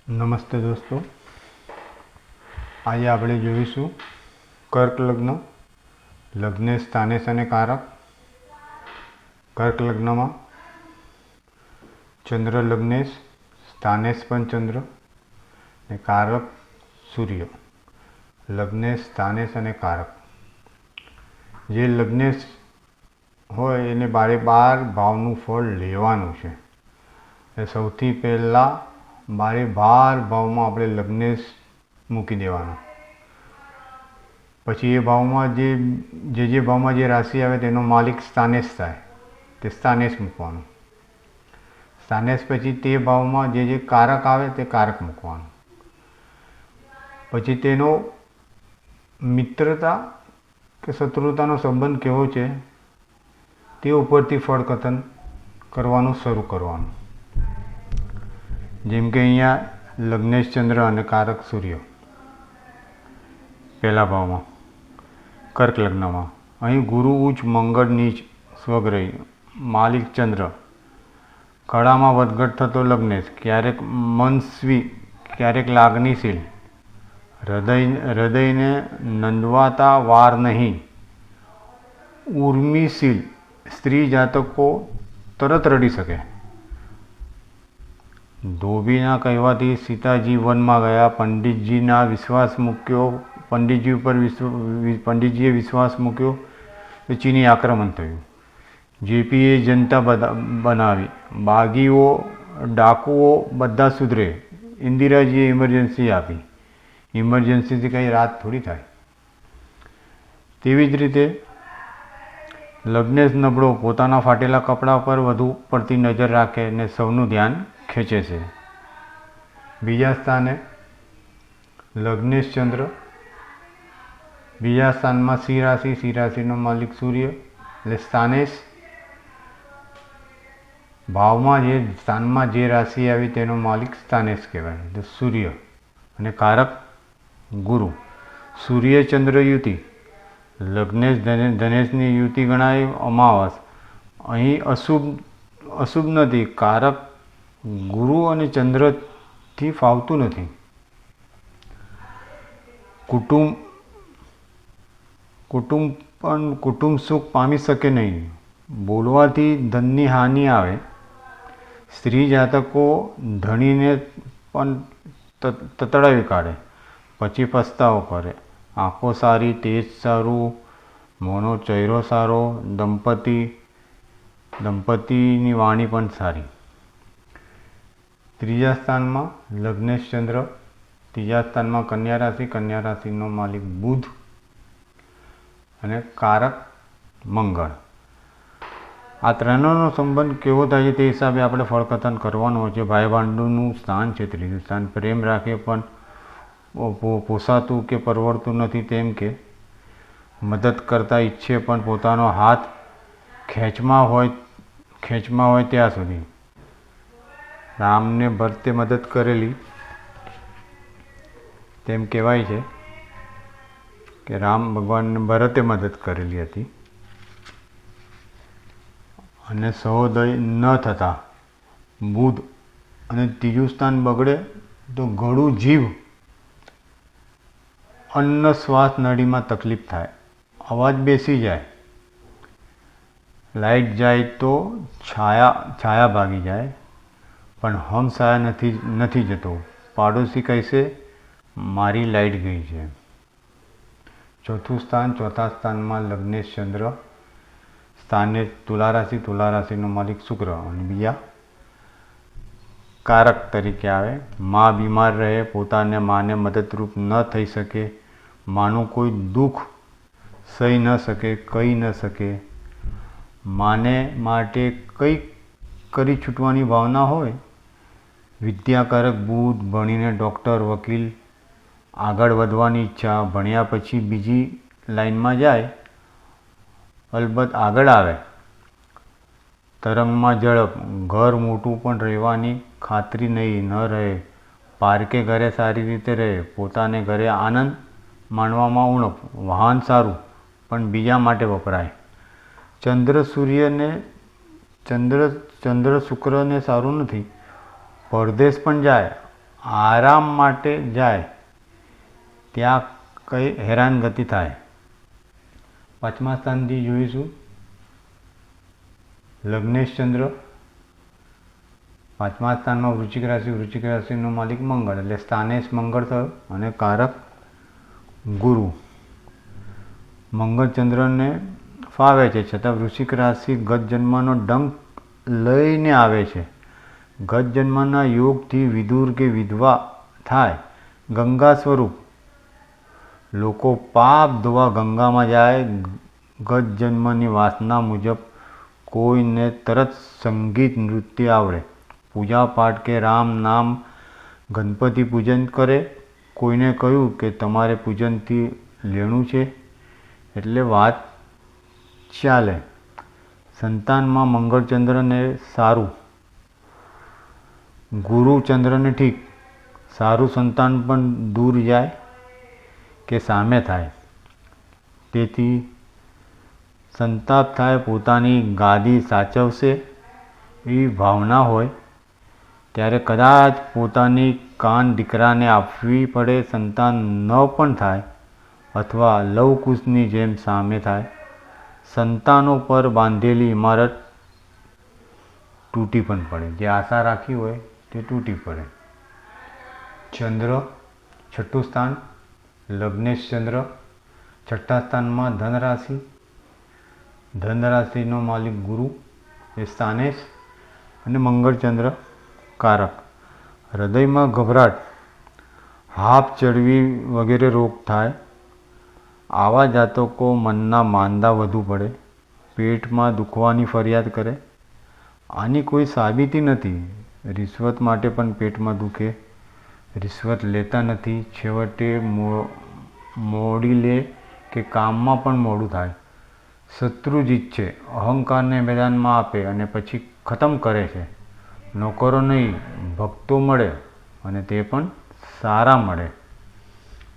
નમસ્તે દોસ્તો, આજે આપણે જોઈશું કર્ક લગ્ન, લગ્નેશ સ્થાનેશ અને કારક. કર્ક લગ્નમાં ચંદ્ર લગ્નેશ, સ્થાનેશ પણ ચંદ્ર અને કારક સૂર્ય. લગ્નેશ સ્થાનેશ અને કારક. જે લગ્નેશ હોય એને 12 ભાવનું ફળ લેવાનું છે. એ સૌથી પહેલાં 12 ભાવમાં આપણે લગ્નેશ મૂકી દેવાનું. પછી એ ભાવમાં જે ભાવમાં જે રાશિ આવે તેનો માલિક સ્થાનેશ થાય, તે સ્થાનેશ મૂકવાનું. સ્થાનેશ પછી તે ભાવમાં જે કારક આવે તે કારક મૂકવાનું. પછી તેનો મિત્રતા કે શત્રુતાનો સંબંધ કેવો છે તે ઉપરથી ફળકથન કરવાનું શરૂ કરવાનું. જેમ કે અહીંયા લગ્નેશ ચંદ્ર અને કારક સૂર્ય પહેલા ભાવમાં કર્ક લગ્નમાં. અહીં ગુરુ ઉચ્ચ, મંગળ નીચ, સ્વગ્રહી, માલિક ચંદ્ર, કળામાં વધઘટ થતો લગ્નેશ, ક્યારેક મનસ્વી, ક્યારેક લાગણીશીલ, હૃદયને નંદવાતા વાર નહીં, ઉર્મિશીલ, સ્ત્રી જાતકો તરત રડી શકે. ધોબીના કહેવાથી સીતાજી વનમાં ગયા, પંડિતજીના વિશ્વાસ મૂક્યો, પંડિતજીએ વિશ્વાસ મૂક્યો તો ચીની આક્રમણ થયું. જેપીએ જનતા બનાવી, બાગીઓ, ડાકુઓ બધા સુધરે. ઇન્દિરાજીએ ઇમરજન્સી આપી. ઇમરજન્સીથી કંઈ રાત થોડી થાય. તેવી જ રીતે લગ્નેશ નબળો, પોતાના ફાટેલા કપડાં પર વધુ પડતી નજર રાખે અને સૌનું ધ્યાન ખેંચે છે. બીજા સ્થાને લગ્નેશ ચંદ્ર, બીજા સ્થાનમાં સિંહ રાશિ, સિંહ રાશિનો માલિક સૂર્ય એટલે સ્થાનેશ. ભાવમાં જે સ્થાનમાં જે રાશિ આવી તેનો માલિક સ્થાનેશ કહેવાય, એટલે સૂર્ય. અને કારક ગુરુ. સૂર્ય ચંદ્ર યુતિ, લગ્નેશ ધનેશની યુતિ ગણાય અમાવાસ. અહીં અશુભ નથી. કારક ગુરુ અને ચંદ્રથી ફાવતું નથી. કુટુંબ સુખ પામી શકે નહીં. બોલવાથી ધનની હાનિ આવે. સ્ત્રી જાતકો ધણીને પણ તતડાવી કાઢે, પછી પસ્તાવો કરે. આંખો સારી, તેજ સારું, મોંનો ચહેરો સારો, દંપતીની વાણી પણ સારી. ત્રીજા સ્થાનમાં લગ્નેશ ચંદ્ર, ત્રીજા સ્થાનમાં કન્યા રાશિ, કન્યા રાશિનો માલિક બુધ અને કારક મંગળ. આ ત્રણનો સંબંધ કેવો થાય છે તે હિસાબે આપણે ફળકથન કરવાનું હોય છે. ભાઈ ભાંડુનું સ્થાન છે ત્રીજું સ્થાન. પ્રેમ રાખે પણ પોસાતું કે પરવડતું નથી, તેમ કે મદદ કરતા ઈચ્છે પણ પોતાનો હાથ ખેંચમાં હોય ત્યાં સુધી. રામને ભરતે મદદ કરેલી, તેમ કહેવાય છે કે રામ ભગવાનને ભરતે મદદ કરેલી હતી. અને સહોદય ન થતા બુધ. અને ત્રીજું સ્થાન બગડે તો ગળું જીવ, અન્ન શ્વાસ નળીમાં તકલીફ થાય, અવાજ બેસી જાય, લાઇટ જાય તો છાયા ભાગી જાય, પણ હમછાયા નથી જતો. પાડોશી કહેશે મારી લાઇટ ગઈ છે. ચોથું સ્થાન, ચોથા સ્થાનમાં લગ્નેશ ચંદ્ર, સ્થાને તુલા રાશિ, તુલા રાશિનો માલિક શુક્ર અને બીજા કારક તરીકે આવે. માં બીમાર રહે, પોતાને માને મદદરૂપ ન થઈ શકે, માનું કોઈ દુઃખ સહી ન શકે, કહી ન શકે, માને માટે કંઈક કરી છૂટવાની ભાવના હોય. વિદ્યાકારક બુધ, ભણીને ડૉક્ટર, વકીલ, આગળ વધવાની ઈચ્છા, ભણ્યા પછી બીજી લાઈનમાં જાય, અલબત્ત આગળ આવે. તરંગમાં ઝડપ, ઘર મોટું પણ રહેવાની ખાતરી ન રહે, પારકે ઘરે સારી રીતે રહે, પોતાને ઘરે આનંદ માણવામાં ઉણપ, વાહન સારું પણ બીજા માટે વપરાય. ચંદ્ર શુક્રને સારું નથી. પરદેશ પણ જાય, આરામ માટે જાય ત્યાં કઈ હેરાનગતિ થાય. પાંચમા સ્થાનથી જોઈશું લગ્નેશ ચંદ્ર. પાંચમા સ્થાનમાં વૃશ્ચિક રાશિ. વૃશ્ચિક રાશિનો માલિક મંગળ, એટલે સ્થાનેશ મંગળ થયો અને કારક ગુરુ. મંગળ ચંદ્રને ફાવે છે, છતાં વૃશ્ચિક રાશિ ગત જન્મનો ડંક લઈને આવે છે. ગત જન્મના યોગથી વિદુર કે વિધવા થાય. ગંગા સ્વરૂપ લોકો પાપ ધોવા ગંગામાં જાય. ગત જન્મની વાસના મુજબ કોઈને તરત સંગીત નૃત્ય આવડે. પૂજા પાઠ કે રામ નામ ગણપતિ પૂજન કરે. કોઈને કહ્યું કે તમારે પૂજનથી લેણું છે એટલે વાત ચાલે. સંતાનમાં મંગળચંદ્રને સારું, ગુરુચંદ્રને ઠીક. સારું સંતાન પણ દૂર જાય કે સામે થાય, તેથી સંતાપ થાય. પોતાની ગાદી સાચવશે એવી ભાવના હોય ત્યારે કદાચ પોતાની કાન દીકરાને આપવી પડે. સંતાન ન પણ થાય અથવા લવકુશની જેમ સામે થાય. સંતાનો પર બાંધેલી ઇમારત તૂટી પણ પડે. જે આશા રાખી હોય તે તૂટી પડે. ચંદ્ર છઠ્ઠું સ્થાન લગ્નેશ ચંદ્ર. છઠ્ઠા સ્થાનમાં ધન રાશિ. ધન રાશિનો માલિક ગુરુ એ સ્થાનેશ અને મંગળચંદ્ર કારક. હૃદયમાં ગભરાટ, હાફ ચડવી વગેરે રોગ થાય. આવા જાતકો મનના માંદા વધુ પડે. પેટમાં દુખવાની ફરિયાદ કરે. આની કોઈ સાબિતી નથી. રિશ્વત માટે પણ પેટમાં દુખે. રિશ્વત લેતા નથી. છેવટે મોડી લે કે કામમાં પણ મોડું થાય. શત્રુ જીતશે. અહંકારને મેદાનમાં આપે અને પછી ખતમ કરે છે. નોકરો નહીં, ભક્તો મળે અને તે પણ સારા મળે.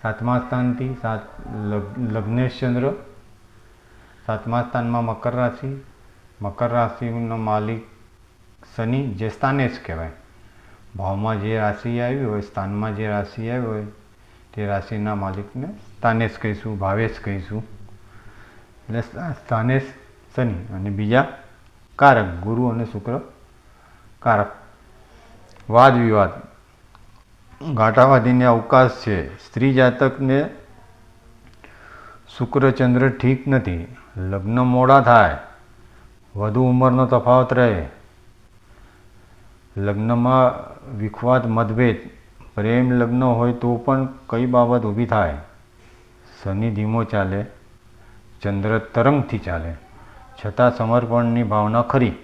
સાતમા સ્થાનથી લગ્નેશ ચંદ્ર. સાતમા સ્થાનમાં મકર રાશિ. મકર રાશિનો માલિક શનિ, જે સ્થાનેશ કહેવાય. ભાવમાં જે રાશિ આવી હોય, સ્થાનમાં જે રાશિ આવી હોય તે રાશિના માલિકને સ્થાનેશ કહીશું, ભાવેશ કહીશું. એટલે સ્થાનેશ શનિ અને બીજા કારક ગુરુ અને શુક્ર કારક. વાદ વિવાદ, ગાંઠાવાદીને અવકાશ છે. સ્ત્રી જાતકને શુક્રચંદ્ર ઠીક નથી. લગ્ન મોડા થાય. વધુ ઉંમરનો તફાવત રહે. લગ્નમાં વિખવાદ, મતભેદ. પ્રેમ લગ્ન હોય તો પણ કઈ બાબત ઊભી થાય. શનિ ધીમો ચાલે, ચંદ્ર તરંગથી ચાલે, છતાં સમર્પણની ભાવના ખરી.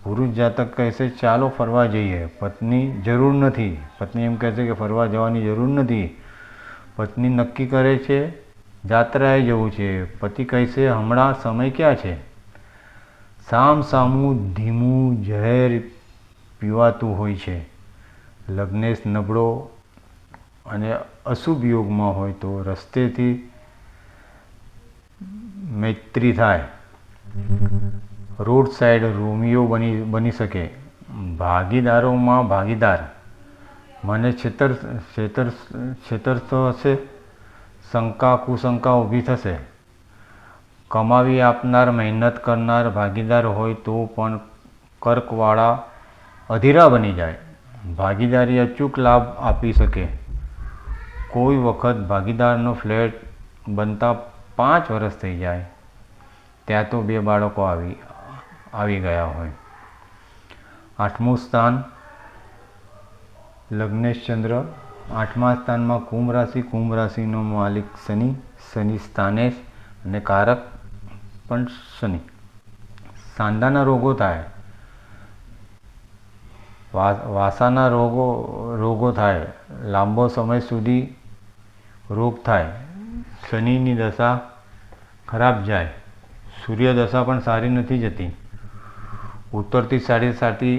પુરુષ જાતક કહેશે ચાલો ફરવા જઈએ. પત્ની જરૂર નથી. પત્ની એમ કહેશે કે ફરવા જવાની જરૂર નથી. પત્ની નક્કી કરે છે જાત્રાએ જવું છે. પતિ કહેશે હમણાં સમય ક્યાં છે. સામ સામું ધીમું ઝેર પીવાતું હોય છે. લગ્નેશ નબળો અને અશુભ યોગમાં હોય તો રસ્તેથી મૈત્રી થાય. રોડ સાઈડ રોમિયો બની શકે. ભાગીદારોમાં ભાગીદાર મને છેતરતો હશે. શંકા કુશંકા ઊભી થશે. કમાવી આપનાર, મહેનત કરનાર ભાગીદાર હોય તો પણ કર્કવાળા અધીરા બની જાય. ભાગીદારી અચૂક લાભ આપી શકે. કોઈ વખત ભાગીદારનો ફ્લેટ બનતા 5 વર્ષ થઈ જાય ત્યાં તો 2 બાળકો આવી ગયા હોય. આઠમું સ્થાન લગ્નેશ ચંદ્ર. આઠમા સ્થાનમાં કુંભ રાશિ. કુંભ રાશિનો માલિક શનિ. શનિ સ્થાનેશ અને કારક પણ શનિ. સાંધાના રોગો થાય. વાસાના રોગો થાય. લાંબો સમય સુધી રોગ થાય. શનિની દશા ખરાબ જાય. સૂર્ય દશા પણ સારી નથી જતી. ઉત્તરથી સાડી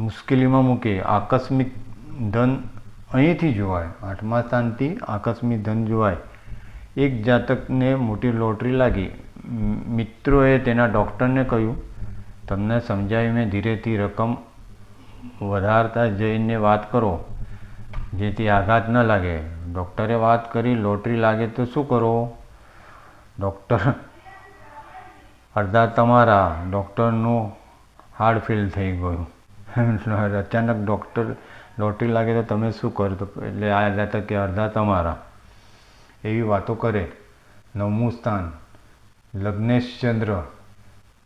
મુશ્કેલીમાં મૂકે. આકસ્મિક ધન અહીંથી જોવાય. આઠમા સ્થાનથી આકસ્મિક ધન જોવાય. એક જાતકને મોટી લોટરી લાગી. મિત્રોએ તેના ડૉક્ટરને કહ્યું તમને સમજાવી મેં ધીરેથી રકમ વધારતા જઈને વાત કરો. જેથી આઘાત ન લાગે. ડૉક્ટરે વાત કરી લોટરી લાગે તો શું કરો? ડૉક્ટર અડધા તમારા, ડૉક્ટરનું હાર્ટ ફેલ થઈ ગયું. અચાનક ડૉક્ટર લોટરી લાગે તો તમે શું કરો? તો એટલે આ હતા કે અડધા તમારા, એવી વાતો કરે. 9મું સ્થાન લગ્નેશ ચંદ્ર.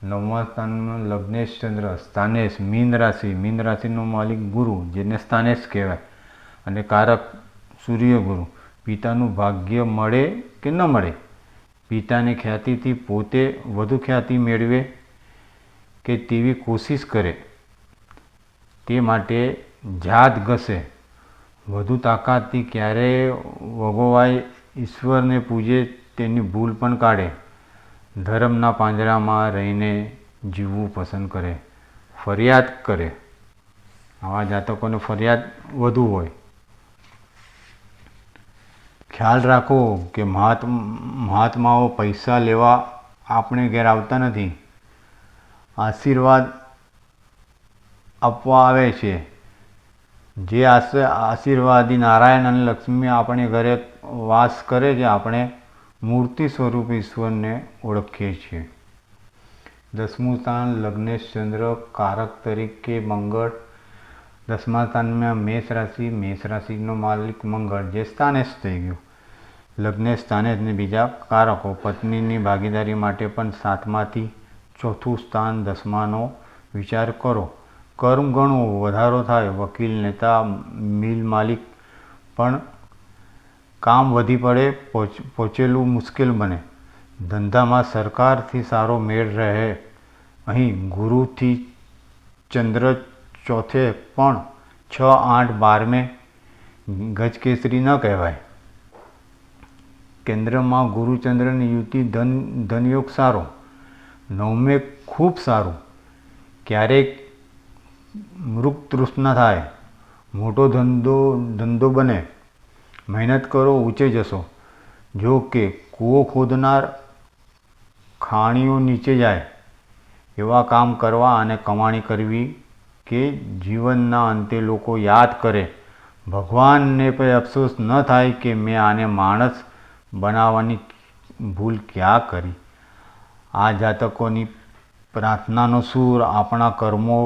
9મા સ્થાનમાં લગ્નેશ ચંદ્ર, સ્થાનેશ મીન રાશિ. મીન રાશિનો માલિક ગુરુ, જેને સ્થાનેશ કહેવાય, અને કારક સૂર્ય ગુરુ. પિતાનું ભાગ્ય મળે કે ન મળે, પિતાની ખ્યાતિથી પોતે વધુ ખ્યાતિ મેળવે કે તેવી કોશિશ કરે, તે માટે જાત ઘસે. વધુ તાકાતથી ક્યારેય વગોવાય, ઈશ્વરને પૂજે, તેની ભૂલ પણ કાઢે. ધર્મના પાંજરામાં રહીને જીવવું પસંદ કરે. ફરિયાદ કરે. આવા જાતકોને ફરિયાદ વધુ હોય. ખ્યાલ રાખો કે મહાત્માઓ પૈસા લેવા આપણે ઘેર આવતા નથી, આશીર્વાદ આપવા આવે છે. જે આશીર્વાદી નારાયણ અને લક્ષ્મી આપણે ઘરે વાસ કરે છે, આપણે મૂર્તિ સ્વરૂપ ઈશ્વરને ઓળખીએ છીએ. 10મું સ્થાન લગ્નેશ ચંદ્ર, કારક તરીકે મંગળ. 10મા સ્થાનમાં મેષ રાશિ. મેષ રાશિનો માલિક મંગળ, જે સ્થાનેશ થઈ ગયું. લગ્નેશ સ્થાનેશ ને બીજા કારકો. પત્નીની ભાગીદારી માટે પણ 7માથી 4થું સ્થાન 10માનો વિચાર કરો. કર્મ ઘણો વધારો થાય. વકીલ, નેતા, મિલ માલિક પણ કામ વધી પડે, પહોંચેલું મુશ્કેલ બને. ધંધામાં સરકારથી સારો મેળ રહે. અહીં ગુરુથી ચંદ્ર ચોથે પણ 6, 8, 12મે ગજકેસરી ન કહેવાય. કેન્દ્રમાં ગુરુચંદ્રની યુતિ, ધનયોગ સારો. 9મે ખૂબ સારું. ક્યારેક મૃગ તૃષ્ણા થાય. મોટો ધંધો બને. મહેનત કરો, ઊંચે જશો. જો કે કૂવો ખોદનાર ખાણીઓ નીચે જાય. એવા કામ કરવા અને કમાણી કરવી કે જીવનના અંતે લોકો યાદ કરે. ભગવાનને પણ અફસોસ ન થાય કે મેં આને માણસ બનાવવાની ભૂલ ક્યાં કરી. આ જાતકોની પ્રાર્થનાનો સૂર. આપણા કર્મો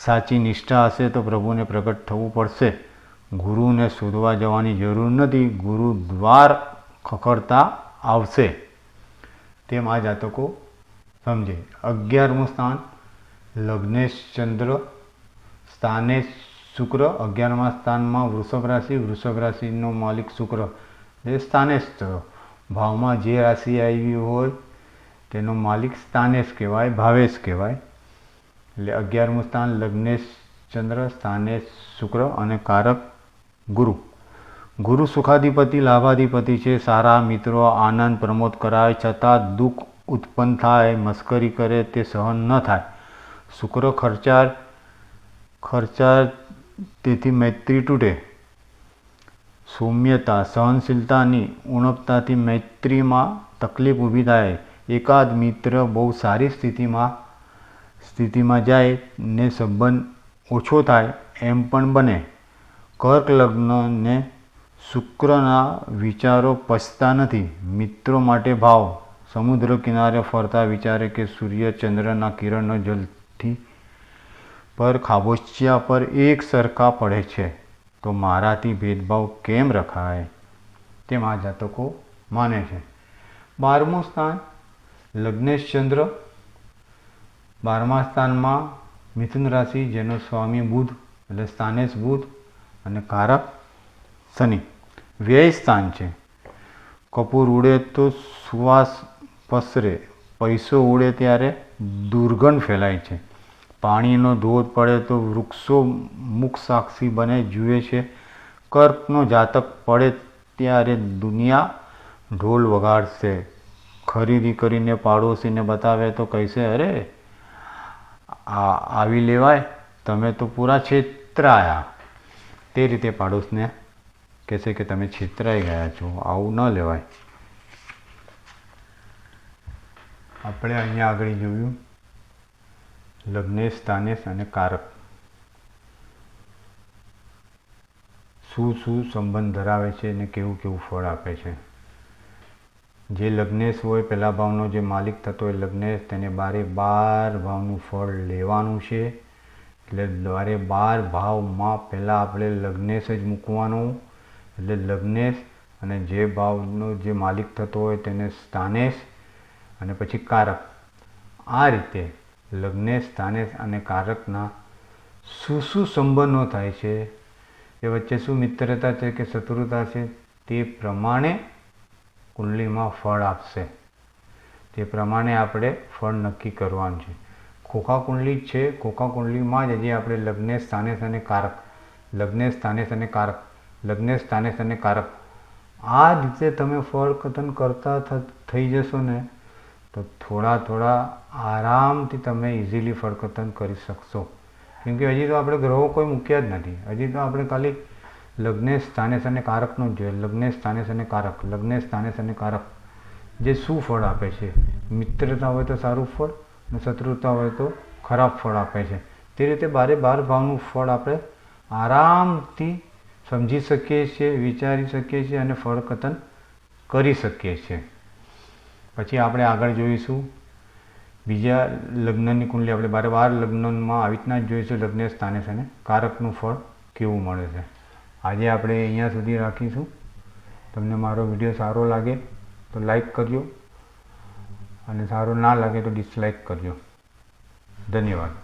સાચી નિષ્ઠા હશે તો પ્રભુને પ્રગટ થવું પડશે. ગુરુને શોધવા જવાની જરૂર નથી, ગુરુ દ્વાર ખખડતા આવશે. તેમ આ જાતકો સમજે. 11મું સ્થાન લગ્નેશ ચંદ્ર, સ્થાનેશ શુક્ર. 11મા સ્થાનમાં વૃષભ રાશિ. વૃષભ રાશિનો માલિક શુક્ર, જે સ્થાનેશ થયો. ભાવમાં જે રાશિ આવી હોય તેનો માલિક સ્થાનેશ કહેવાય, ભાવેશ કહેવાય. એટલે 11મું સ્થાન લગ્નેશ ચંદ્ર, સ્થાનેશ શુક્ર અને કારક ગુરુ. ગુરુ સુખાધિપતિ, લાભાધિપતિ છે. સારા મિત્રો આનંદ પ્રમોદ કરાય, છતાં દુઃખ ઉત્પન્ન થાય. મસ્કરી કરે તે સહન ન થાય. શુક્ર ખર્ચાળ, તેથી મૈત્રી તૂટે. સૌમ્યતા, સહનશીલતાની ઉણપતાથી મૈત્રીમાં તકલીફ ઊભી થાય. એકાદ મિત્ર બહુ સારી સ્થિતિમાં જાય ને સંબંધ ઓછો થાય એમ પણ બને. કર્ક લગ્નને શુક્રના વિચારો પચતા નથી. મિત્રો માટે ભાવ. સમુદ્ર કિનારે ફરતા વિચારે કે સૂર્ય ચંદ્રના કિરણો જલથી પર ખાબોચિયા પર એક સરખા પડે છે, તો મારાથી ભેદભાવ કેમ રખાય? તેમ આ જાતકો માને છે. 12મું સ્થાન લગ્નેશ ચંદ્ર. 12મા સ્થાનમાં મિથુન રાશિ, જેનો સ્વામી બુધ, એટલે સ્થાનેશ બુધ અને કારક શનિ. વ્યય સ્થાન છે. કપૂર ઉડે તો સુવાસ પસરે, પૈસો ઉડે ત્યારે દુર્ગંધ ફેલાય છે. પાણીનો ધોધ પડે તો વૃક્ષો મુખ સાક્ષી બને જુએ છે. કર્કનો જાતક પડે ત્યારે દુનિયા ઢોલ વગાડશે. ખરીદી કરીને પાડોશીને બતાવે તો કહેશે, અરે આવી લેવાય, તમે તો પૂરા છેતરાયા. તે રીતે પાડોશને કહેશે કે તમે છેતરાઈ ગયા છો, આવું ન લેવાય. આપણે અહીંયા આગળ જોયું લગ્નેશ, સ્થાનેશ અને કારક. શું શું સંબંધ ધરાવે છે અને કેવું કેવું ફળ આપે છે. જે લગ્નેશ હોય પહેલા ભાવનો જે માલિક થતો હોય લગ્નેશ, તેને 12 ભાવનું ફળ લેવાનું છે. એટલે 12 ભાવમાં પહેલાં આપણે લગ્નેશ જ મૂકવાનું. એટલે લગ્નેશ અને જે ભાવનો જે માલિક થતો હોય તેને સ્થાનેશ અને પછી કારક. આ રીતે લગ્નેશ, સ્થાનેશ અને કારકના શું શું સંબંધો થાય છે, એ વચ્ચે શું મિત્રતા છે કે શત્રુતા છે, તે પ્રમાણે કુંડલીમાં ફળ આપશે. તે પ્રમાણે આપણે ફળ નક્કી કરવાનું છે. ખોખા કુંડલી છે, ખોખા કુંડલીમાં જ હજી આપણે લગ્નેશ, સ્થાનેશ અને કારક, લગ્નેશ, સ્થાનેશ અને કારક, લગ્નેશ, સ્થાનેશ અને કારક, આ રીતે તમે ફળ કથન કરતા થઈ જશો ને તો થોડા આરામથી તમે ઇઝીલી ફળ કથન કરી શકશો. કેમ કે હજી તો આપણે ગ્રહો કોઈ મૂક્યા જ નથી. હજી તો આપણે ખાલી લગ્નેશ, સ્થાનેશ અને કારકનું જ જોઈએ. લગ્નેશ, સ્થાનેશ અને કારક, લગ્નેશ, સ્થાનેશ અને કારક જે શું ફળ આપે છે. મિત્રતા હોય તો સારું ફળ અને શત્રુતા હોય તો ખરાબ ફળ આપે છે. તે રીતે 12 ભાવનું ફળ આપણે આરામથી સમજી શકીએ છીએ, વિચારી શકીએ છીએ અને ફળ કથન કરી શકીએ છીએ. પછી આપણે આગળ જોઈશું બીજા લગ્નની કુંડલી. આપણે 12 લગ્નમાં આવી રીતના જ જોઈશું લગ્નેશ, સ્થાનેશ અને કારકનું ફળ કેવું મળે છે. આજે આપણે અહીંયા સુધી રાખીશું. તમને મારો વિડીયો સારો લાગે તો લાઈક કરજો અને સારો ના લાગે તો ડિસલાઈક કરજો. ધન્યવાદ.